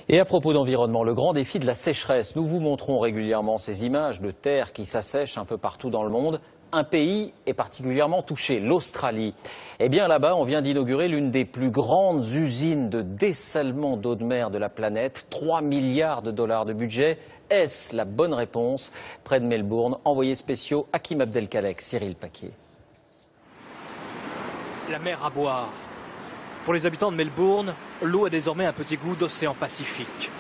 Et à propos d'environnement, le grand défi de la sécheresse. Nous vous montrons régulièrement ces images de terre qui s'assèchent un peu partout dans le monde. Un pays est particulièrement touché, l'Australie. Eh bien là-bas, on vient d'inaugurer l'une des plus grandes usines de dessalement d'eau de mer de la planète. 3 milliards de dollars de budget. Est-ce la bonne réponse? Près de Melbourne, envoyés spéciaux Hakim Abdelkalek, Cyril Paquet. La mer à boire. Pour les habitants de Melbourne, l'eau a désormais un petit goût d'océan Pacifique.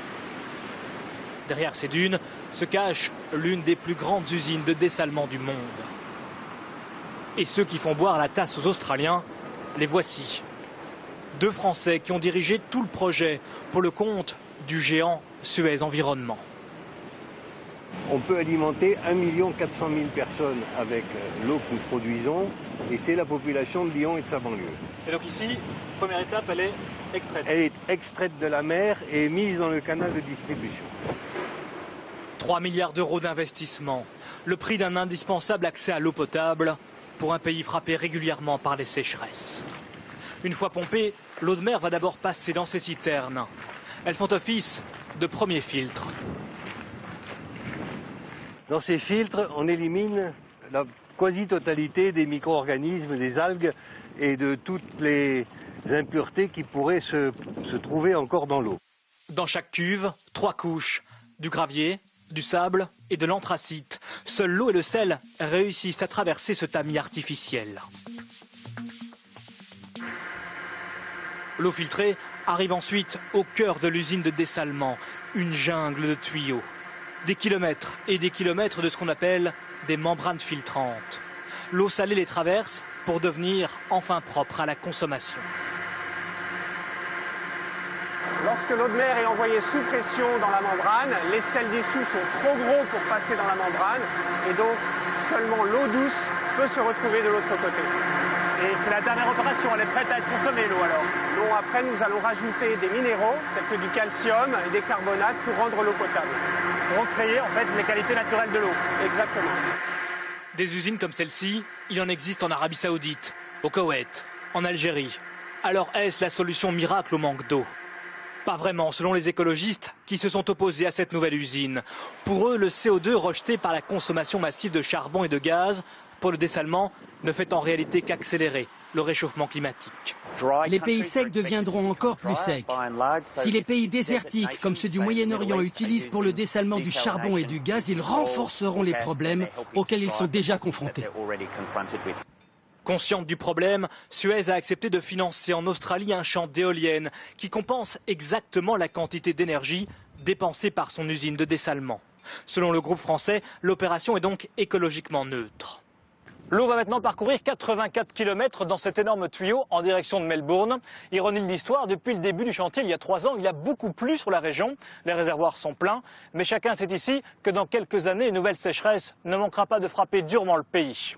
Derrière ces dunes se cache l'une des plus grandes usines de dessalement du monde. Et ceux qui font boire la tasse aux Australiens, les voici. 2 Français qui ont dirigé tout le projet pour le compte du géant Suez Environnement. On peut alimenter 1 400 000 personnes avec l'eau que nous produisons, et c'est la population de Lyon et de sa banlieue. Et donc ici, première étape, elle est extraite. Elle est extraite de la mer et mise dans le canal de distribution. 3 milliards d'euros d'investissement, le prix d'un indispensable accès à l'eau potable pour un pays frappé régulièrement par les sécheresses. Une fois pompée, l'eau de mer va d'abord passer dans ces citernes. Elles font office de premier filtre. Dans ces filtres, on élimine la quasi-totalité des micro-organismes, des algues et de toutes les impuretés qui pourraient se trouver encore dans l'eau. Dans chaque cuve, 3 couches, du gravier, du sable et de l'anthracite. Seule l'eau et le sel réussissent à traverser ce tamis artificiel. L'eau filtrée arrive ensuite au cœur de l'usine de dessalement, une jungle de tuyaux. Des kilomètres et des kilomètres de ce qu'on appelle des membranes filtrantes. L'eau salée les traverse pour devenir enfin propre à la consommation. Lorsque l'eau de mer est envoyée sous pression dans la membrane, les sels dissous sont trop gros pour passer dans la membrane et donc seulement l'eau douce peut se retrouver de l'autre côté. Et c'est la dernière opération, elle est prête à être consommée l'eau alors? Non, après nous allons rajouter des minéraux tels que du calcium et des carbonates pour rendre l'eau potable. Pour recréer en fait les qualités naturelles de l'eau. Exactement. Des usines comme celle-ci, il en existe en Arabie Saoudite, au Koweït, en Algérie. Alors est-ce la solution miracle au manque d'eau? Pas vraiment, selon les écologistes qui se sont opposés à cette nouvelle usine. Pour eux, le CO2 rejeté par la consommation massive de charbon et de gaz pour le dessalement ne fait en réalité qu'accélérer le réchauffement climatique. Les pays secs deviendront encore plus secs. Si les pays désertiques, comme ceux du Moyen-Orient, utilisent pour le dessalement du charbon et du gaz, ils renforceront les problèmes auxquels ils sont déjà confrontés. Consciente du problème, Suez a accepté de financer en Australie un champ d'éoliennes qui compense exactement la quantité d'énergie dépensée par son usine de dessalement. Selon le groupe français, l'opération est donc écologiquement neutre. L'eau va maintenant parcourir 84 km dans cet énorme tuyau en direction de Melbourne. Ironie de l'histoire, depuis le début du chantier, il y a 3 ans, il y a beaucoup plu sur la région. Les réservoirs sont pleins, mais chacun sait ici que dans quelques années, une nouvelle sécheresse ne manquera pas de frapper durement le pays.